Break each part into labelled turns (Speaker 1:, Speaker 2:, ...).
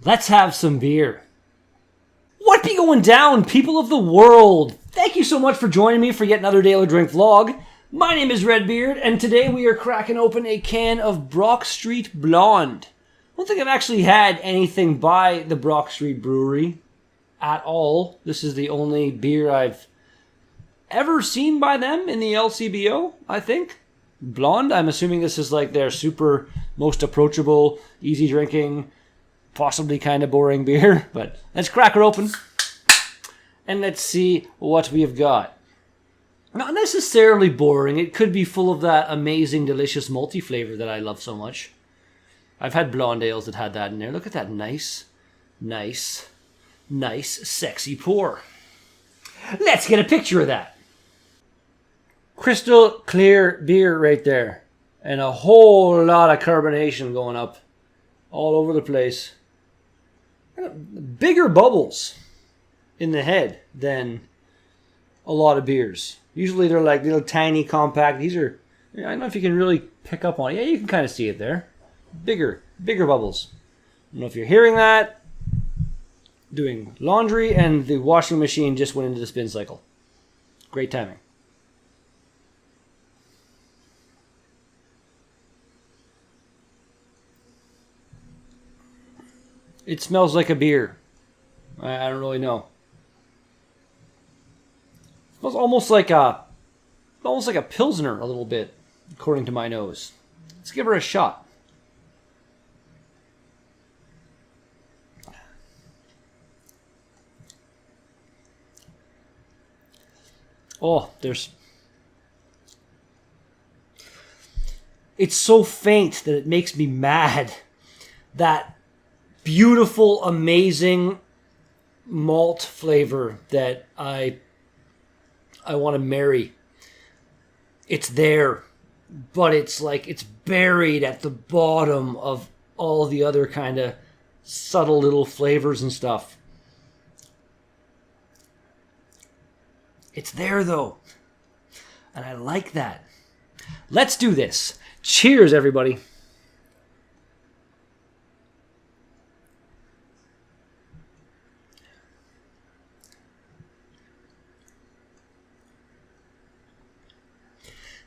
Speaker 1: Let's have some beer. What be going down, people of the world? Thank you so much for joining me for yet another Daily Drink vlog. My name is Redbeard, and today we are cracking open a can of Brock Street Blonde. I don't think I've actually had anything by the Brock Street Brewery at all. This is the only beer I've ever seen by them in the LCBO, I think. Blonde, I'm assuming this is like their super most approachable, easy drinking, possibly kind of boring beer, but let's crack her open and let's see what we've got. Not necessarily boring. It could be full of that amazing, delicious malty flavor that I love so much. I've had blonde ales that had that in there. Look at that nice, sexy pour. Let's get a picture of that. Crystal clear beer right there. And a whole lot of carbonation going up all over the place. Bigger bubbles in the head than a lot of beers. Usually they're like little tiny compact. These are, I don't know if you can really pick up on it. Yeah, you can kind of see it there. Bigger bubbles. I don't know if you're hearing that. Doing laundry and the washing machine just went into the spin cycle. Great timing. It smells like a beer. I don't really know. It smells almost like a Pilsner a little bit, according to my nose. Let's give her a shot. Oh, it's so faint that it makes me mad. That beautiful, amazing malt flavor that I want to marry. It's there, but it's like it's buried at the bottom of all the other kind of subtle little flavors and stuff. It's there though, and I like that. Let's do this. Cheers, everybody.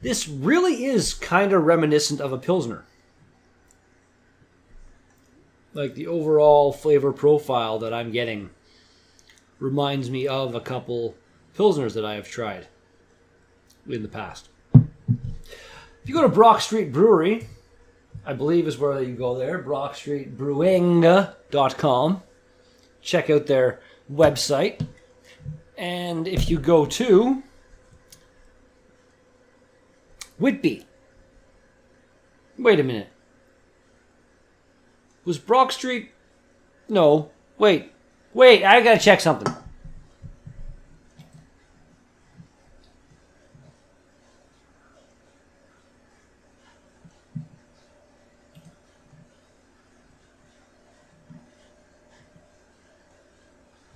Speaker 1: This really is kind of reminiscent of a Pilsner. Like the overall flavor profile that I'm getting reminds me of a couple Pilsners that I have tried in the past. If you go to Brock Street Brewery, I believe is where you go there, brockstreetbrewing.com. Check out their website. And if you go to Whitby. Wait a minute. Was Brock Street? No. Wait, I gotta check something.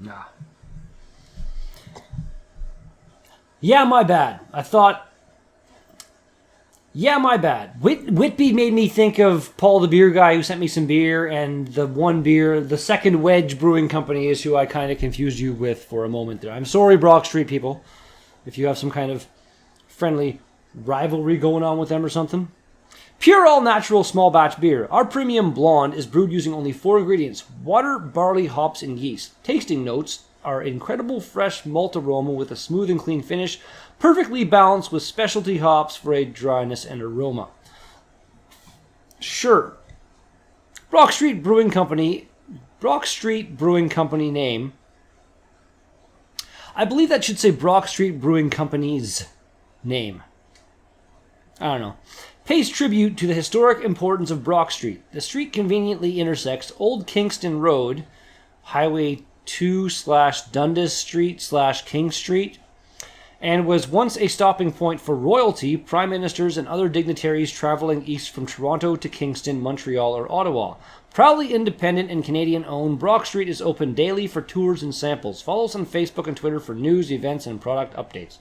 Speaker 1: Nah. Yeah, my bad. Yeah, my bad. Whitby made me think of Paul the beer guy who sent me some beer, and the second Wedge Brewing Company is who I kind of confused you with for a moment there. I'm sorry, Brock Street people, if you have some kind of friendly rivalry going on with them or something. Pure all-natural small batch beer. Our premium blonde is brewed using only 4 ingredients: water, barley, hops, and yeast. Tasting notes are incredible fresh malt aroma with a smooth and clean finish, perfectly balanced with specialty hops for a dryness and aroma. Sure. Brock Street Brewing Company name. I believe that should say Brock Street Brewing Company's name. I don't know. Pays tribute to the historic importance of Brock Street. The street conveniently intersects Old Kingston Road, Highway 2/Dundas Street/King Street, and was once a stopping point for royalty, prime ministers, and other dignitaries traveling east from Toronto to Kingston, Montreal, or Ottawa. Proudly independent and Canadian-owned, Brock Street is open daily for tours and samples. Follow us on Facebook and Twitter for news, events, and product updates.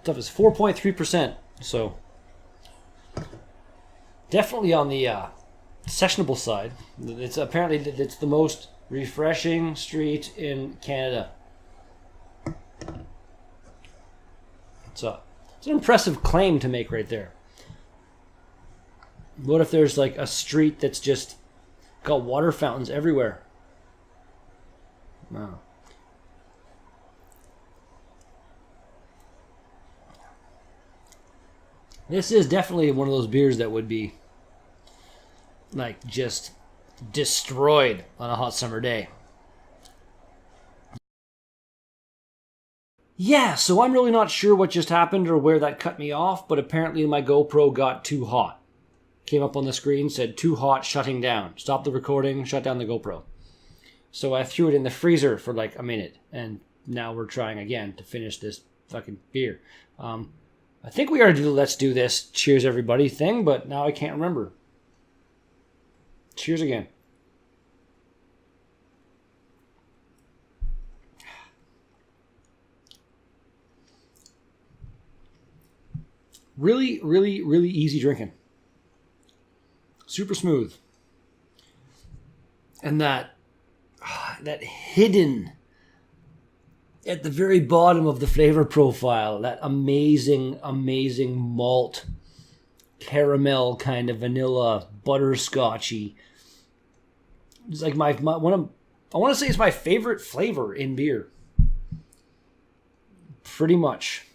Speaker 1: Stuff is 4.3%, so definitely on the sessionable side. It's apparently it's the most refreshing street in Canada. It's an impressive claim to make right there. What if there's like a street that's just got water fountains everywhere? Wow. This is definitely one of those beers that would be like just destroyed on a hot summer day. Yeah, so I'm really not sure what just happened or where that cut me off, but apparently my GoPro got too hot. Came up on the screen, said too hot, shutting down. Stop the recording, shut down the GoPro. So I threw it in the freezer for like a minute, and now we're trying again to finish this fucking beer. I think we already do let's do this, cheers everybody thing, but now I can't remember. Cheers again. Really, really, really easy drinking. Super smooth. And that hidden at the very bottom of the flavor profile, that amazing, amazing malt, caramel kind of vanilla, butterscotchy. It's like I want to say it's my favorite flavor in beer. Pretty much.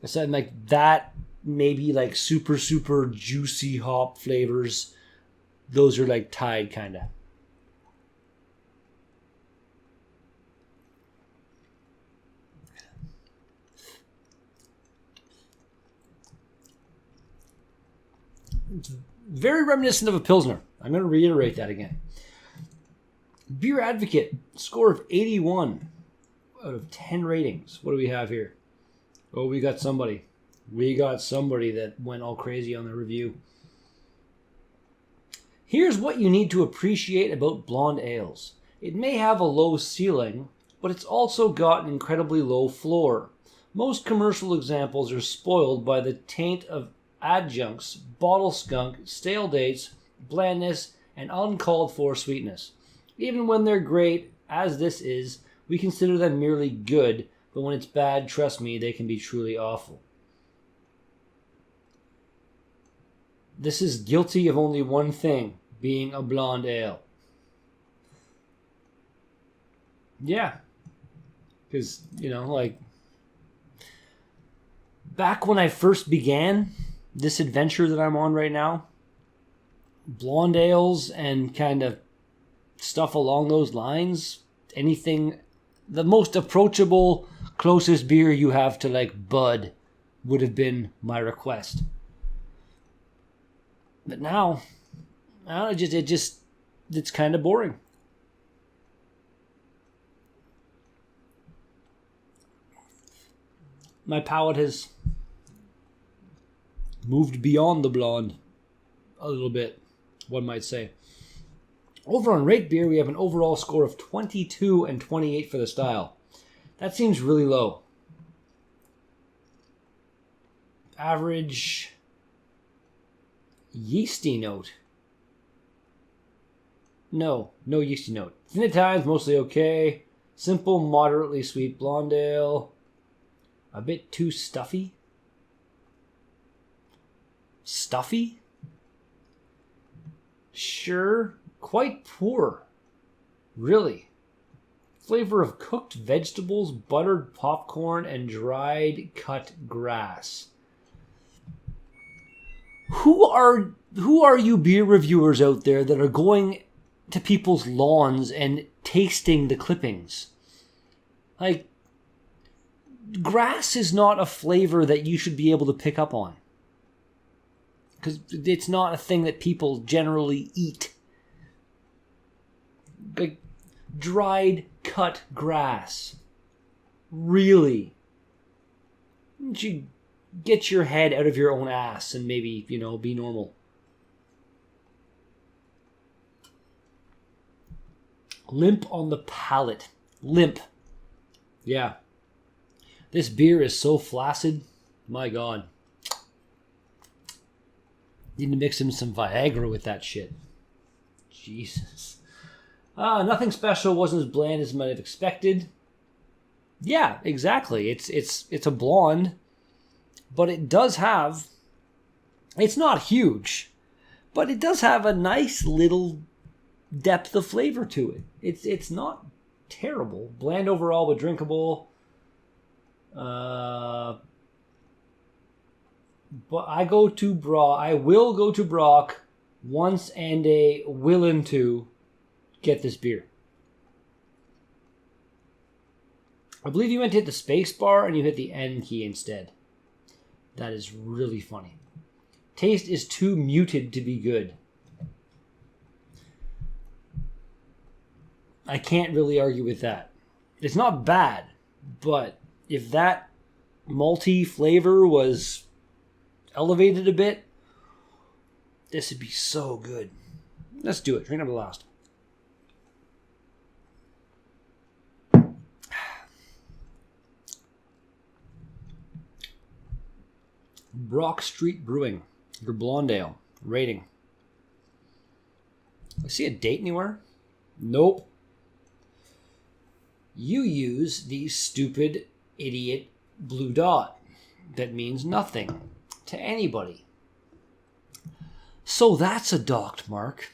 Speaker 1: I said like that, maybe like super, super juicy hop flavors. Those are like tied kind of. It's very reminiscent of a Pilsner. I'm going to reiterate that again. Beer Advocate, score of 81 out of 10 ratings. What do we have here? Oh, we got somebody. We got somebody that went all crazy on the review. Here's what you need to appreciate about blonde ales. It may have a low ceiling, but it's also got an incredibly low floor. Most commercial examples are spoiled by the taint of adjuncts, bottle skunk, stale dates, blandness, and uncalled for sweetness. Even when they're great, as this is, we consider them merely good, but when it's bad, trust me, they can be truly awful. This is guilty of only one thing, being a blonde ale. Yeah. Because, like, back when I first began this adventure that I'm on right now, blonde ales and kind of stuff along those lines, anything, the most approachable, closest beer you have to like Bud would have been my request. But now, it's kind of boring. My palate has moved beyond the blonde a little bit, one might say. Over on Rate Beer, we have an overall score of 22 and 28 for the style. That seems really low. Average yeasty note. No yeasty note. Thin at times, mostly okay. Simple, moderately sweet blonde ale. A bit too stuffy. Stuffy? Sure. Quite poor. Really. Flavor of cooked vegetables, buttered popcorn, and dried cut grass. Who are you beer reviewers out there that are going to people's lawns and tasting the clippings? Like, grass is not a flavor that you should be able to pick up on. Because it's not a thing that people generally eat. Like, dried cut grass. Really? Wouldn't you get your head out of your own ass and maybe, be normal? Limp on the palate. Limp. Yeah. This beer is so flaccid. My God. Need to mix in some Viagra with that shit. Jesus. Nothing special. Wasn't as bland as might have expected. Yeah, exactly. It's a blonde, but it does have. It's not huge, but it does have a nice little depth of flavor to it. It's not terrible. Bland overall, but drinkable. But I will go to Brock once and a willing to get this beer. I believe you went to hit the space bar and you hit the N key instead. That is really funny. Taste is too muted to be good. I can't really argue with that. It's not bad, but if that malty flavor was elevated a bit, this would be so good. Let's do it. Drink number last. Brock Street Brewing, your blonde ale. Rating. I see a date anywhere? Nope. You use the stupid idiot blue dot that means nothing to anybody. So that's a docked mark.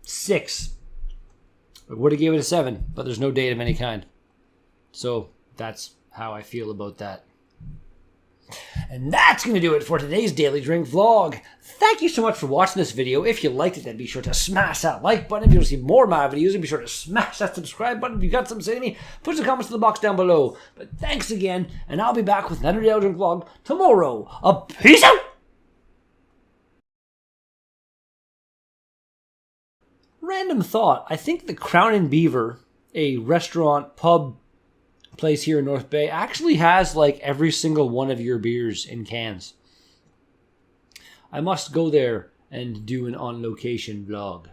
Speaker 1: 6. I would have given it a 7, but there's no date of any kind. So that's how I feel about that. And that's going to do it for today's Daily Drink vlog. Thank you so much for watching this video. If you liked it, then be sure to smash that like button. If you want to see more of my videos, then be sure to smash that subscribe button. If you got something to say to me, put some comments in the box down below. But thanks again, and I'll be back with another Daily Drink vlog tomorrow. Peace out! Random thought. I think the Crown and Beaver, a restaurant, pub, place here in North Bay, actually has like every single one of your beers in cans. I must go there and do an on location vlog.